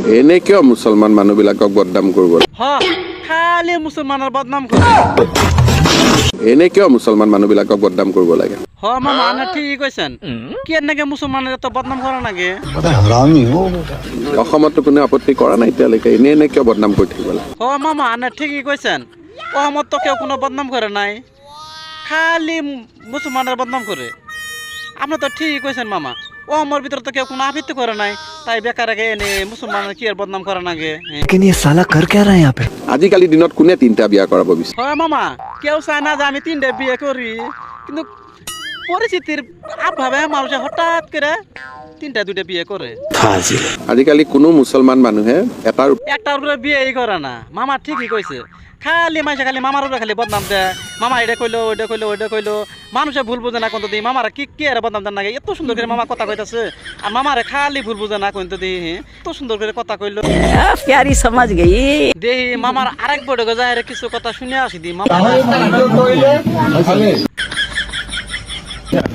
এনে কিয় মুছলমান মানুহবিলাকক বদনাম কৰিব খালি মুছলমানৰ বদনাম কৰে এনে কিয় মুছলমান মানুহবিলাকক বদনাম কৰিব লাগে মামা আনে ঠিক কৈছেন কি এনেকে মুছলমানৰ তো বদনাম কৰা নাগে অসমতো কোনো আপত্তি কৰা নাই এতিয়ালৈকে এনে কিয় বদনাম কৰি থাকিব লাগে মামা আনে ঠিকই কৈছেন অসমত তো কেউ কোনো বদনাম করে নাই খালি মুসলমানের বদনাম করে আপনি তো ঠিকই কৈছেন মামা অসমৰ ভিতৰত তো কেউ কোনো আপত্তি করে নাই তাই বেকার আগে এনে মুসলমানের কি আর বদনাম করা নাগে लेकिन ये साला कर क्या रहा है यहाँ पे আজিকালি দিনত কোনে তিনিটা বিয়া কৰাব বিচাৰে হয় মামা কেউ চায় না যে আমি তিনটে বিয়ে করি কিন্তু পরিস্থিতির অভাবে মানুষে হঠাৎ করে তিনটা দুইটা বিয়ে করে আজিকালি কোনো মুছলমান মানুহে এটাৰ একটার উপরে বিয়েই করে না মামা ঠিকই কইছে খালি মাইসে খালি মামার উপরে খালি বদনাম দেয় মামা এটা কইলো ওইটা কইলো ওইটা কইলো মানুষে ভুল বুঝে না কোনটা দিই মামারা কি আর বদনাম দেন নাকি এত সুন্দর করে মামা কথা কইতাছে আর মামারে খালি ভুল বুঝে না কোনটা দিই এত সুন্দর করে কথা কইলো प्यारी समझ गई দেহি মামার আরেক বড় গজায় কিছু কথা শুনে আসি দি মামা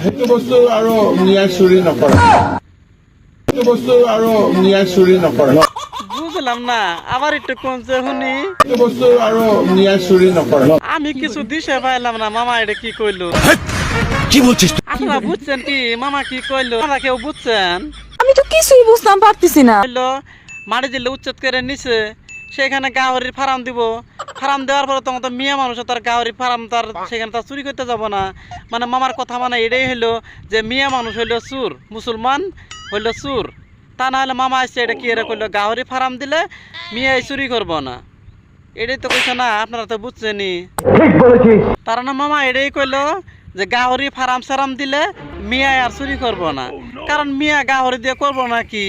সেইটো বস্তু আৰু নিয়াই চুৰি নকৰে সেইটো বস্তু আৰু নিয়াই চুৰি নকৰে বুঝলাম না আবার একটু কোনছে শুনি সেইটো বস্তু আৰু নিয়াই চুৰি নকৰে আমি কিছু দিশে পাইলাম না মামা এটা কি কইলো কি বলছিস আপনারা বুঝছেন কি মামা কি কইলো আপনারা কেউ বুঝছেন আমি তো কিছুই বুঝতাম পারতেছি না কইলো মাটি দিলে উচ্ছেদ করে নিছে সেখানে গাহরির ফার্ম দিব ফার্ম দেওয়ার পরে তখন তো মিয়া মানুষ তার গাহরি ফার্ম তার সেখানে তার চুরি করতে যাব না মানে মামার কথা মানে এটাই হইলো যে মিয়া মানুষ হইলো চুর মুসলমান হইলো চুর তা না হলে মামা আসছে এটা কি এরা করলো গাহরি ফার্ম দিলে মিয়াই চুরি করবো না এটাই তো কইছে না আপনারা তো বুঝছেনই তার না মামা এটাই কইলো যে গাহরি ফার্ম সারাম দিলে মিয়া আর চুরি করবো না কারণ মিয়া গাহরি দিয়ে করবো না কি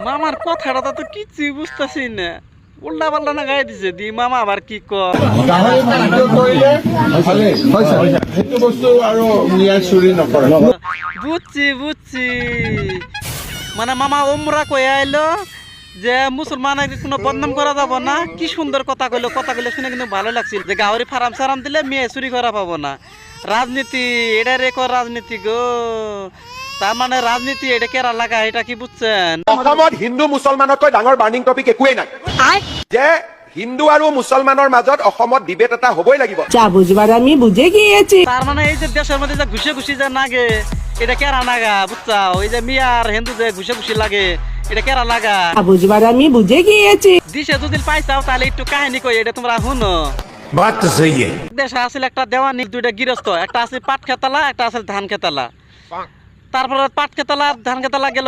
মামার কথাটা তো কিছুই বুঝতেছি না উল্টা পাল্টা না গাই দিছে দি মামা আবার কি গাহৰি খাদ্য কৰিলে ভালেই সেইটো বস্তু আৰু নিয়াই চুৰি নকৰে বুঝছি মানে মামা ওমরা কয়ে আইলো যে মুসলমানের কোনো বদনাম করা যাব না কি সুন্দর কথা কইলো শুনে কিন্তু ভালো লাগছিল যে গাহরি ফার্ম সারাম দিলে মেয়ে চুরি করা পাবো না রাজনীতি এটা রেকর্ড রাজনীতি গো তার মানে রাজনীতি এটা কেরা লাগা এটা কি বুঝছেন অসমত হিন্দু মুছলমানতকৈ ডাঙৰ বাৰ্নিং টপিক একোৱেই নাই যে হিন্দু আৰু মুছলমানৰ মাজত অসমত ডিবেট এটা হ'বই লাগিব যা বুঝবার আমি বুঝে গিয়েছি তার মানে এই যে দেশের মধ্যে যে ঘুষে যে নাগে এটা কেরা নাগা বুঝছাও ওই যে মিয়া আর হিন্দু যে ঘুষে লাগে এটা কেরা লাগা বুঝবার আমি বুঝে গিয়েছি দিশে যদি পাইছাও তাহলে একটু কাহিনী কই এটা তোমরা শুনো बात तो सही है দেশে আসলে একটা দেওয়ানি দুইটা গৃহস্থ একটা আছে পাট খেতালা একটা আছে ধান খেতালা তারপরে পাট খেতালা ধান খেতালা গেল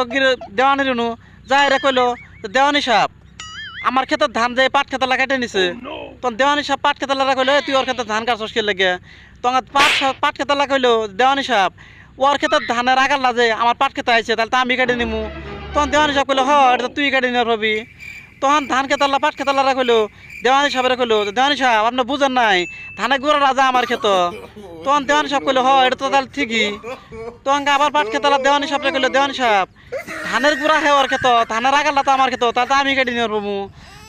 দেওয়ানির নু যাই রে কইলো দেওয়ানি সাহেব আমার ক্ষেতের ধান যে পাট খেতালা কেটে নিছে তখন দেওয়ানি সাহেব পাট খেতালা কইলো তুই ওর ক্ষেতের ধান কাটছস কে লাগে তখন পাট খেতালা কইলো দেওয়ানি সাহেব ওর ক্ষেতের ধানের আগাল লাজে আমার পাট খেতে আইছে তাহলে তো আমি কেটে নিমু তখন দেওয়ানি সাহেব কইলো এটা তুই কেটে নিয়ে ভাবি তখন ধান খেতালা পাট খেতালা কইলো দেওয়ানি সাহেবের কইলো দেওয়ানি সাহেব আপনি বুঝেন নাই ধানে গুড়া রাজা আমার ক্ষেত তখন দেওয়ানি সাহেব কইলো এটা তো তাহলে ঠিকই তখন আবার পাট খেতালা দেওয়ানি সাহেব কইলো দেওয়ানি সাহেব ধানের গুড়া হে ওর ক্ষেত ধানের আগাল্লা তো আমার ক্ষেত তাহলে তো আমি কেটে নিয়ে পাবো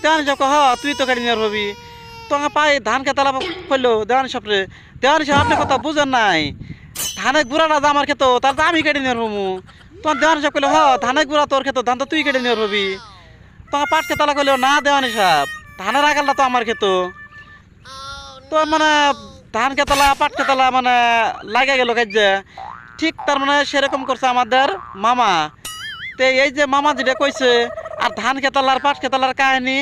দেওয়ানি সাহেব তুই তো কেটে নিয়ে পাবি তখন পাই ধান খেতালা কইলো দেওয়ানি সাহেব আপনি কথা বুঝেন নাই ধানের গুড়া রাজা আমার ক্ষেত তাহলে তো আমি কেটে নিয়ে পাবো তখন দেওয়ানি সাহেব কইলো ধানের গুড়া তোর ক্ষেত ধান তো তুই কেটে নিয়ে পাবি তখন পাট খেতালা কইলো না দেওয়ানি সাহেব ধানের আগালটা তো আমার ক্ষেত তো মানে ধান খেতালা পাট খেতালা মানে লাগা গেল কাজে ঠিক তার মানে সেরকম করছে আমাদের মামা তো এই যে মামা যেটা কইছে আর ধান খেতালার পাট খেতালার কাহিনী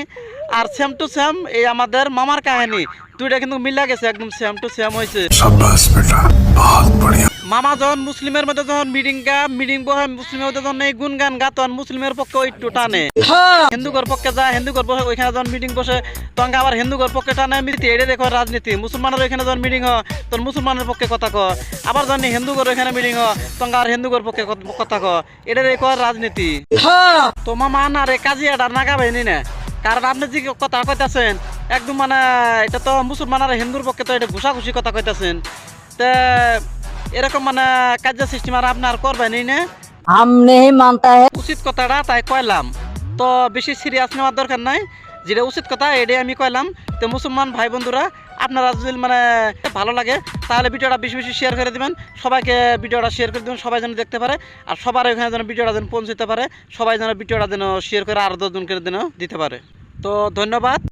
আর সেম টু সেম এই আমাদের মামার কাহিনী দুইটা কিন্তু মিলা গেছে একদম সেম টু সেম হয়েছে शाबाश बेटा बहुत बढ़िया মামা যখন মুসলিমের মধ্যে যখন মিটিং বহে মুসলিমের মধ্যে যখন এই গুনগান গা তখন মুসলিমের পক্ষে একটু টানে হিন্দুগর পক্ষে যায় হিন্দুগর ওইখানে যখন মিটিং বসে তখন আবার হিন্দুগর পক্ষে টানে মিলিতে এটা দেখো রাজনীতি মুসলমানের ওইখানে যখন মিটিং হয় তখন মুসলমানের পক্ষে কথা কয় আবার যখন হিন্দুগর ওইখানে মিটিং হয় তখন আর হিন্দুগর পক্ষে কথা কয় এটা দেখো রাজনীতি তো মামা না রে কাজিয়াটা নাগাবেনি না কারণ আপনি যে কথা কইতাছেন একদম মানে এটা তো মুসলমান আর হিন্দুর পক্ষে তো এটা ঘুষাঘুষি কথা কইতাছেন তা এরকম মানে কার্য সিস্টেম আর আপনার করবেন না हम नहीं मानता है উচিত কথাটা তাই কইলাম তো বেশি সিরিয়াস নেওয়ার দরকার নাই যেটা উচিত কথা এটাই আমি কইলাম তো মুসলমান ভাই বন্ধুরা আপনারা যদি মানে ভালো লাগে তাহলে ভিডিওটা বেশি বেশি শেয়ার করে দিবেন, সবাইকে ভিডিওটা শেয়ার করে দিবেন, সবাই যেন দেখতে পারে আর সবার ওখানে যেন ভিডিওটা যেন পৌঁছতে পারে, সবাই যেন ভিডিওটা যেন শেয়ার করে আরও 10 জনকে যেন দিতে পারে। তো ধন্যবাদ।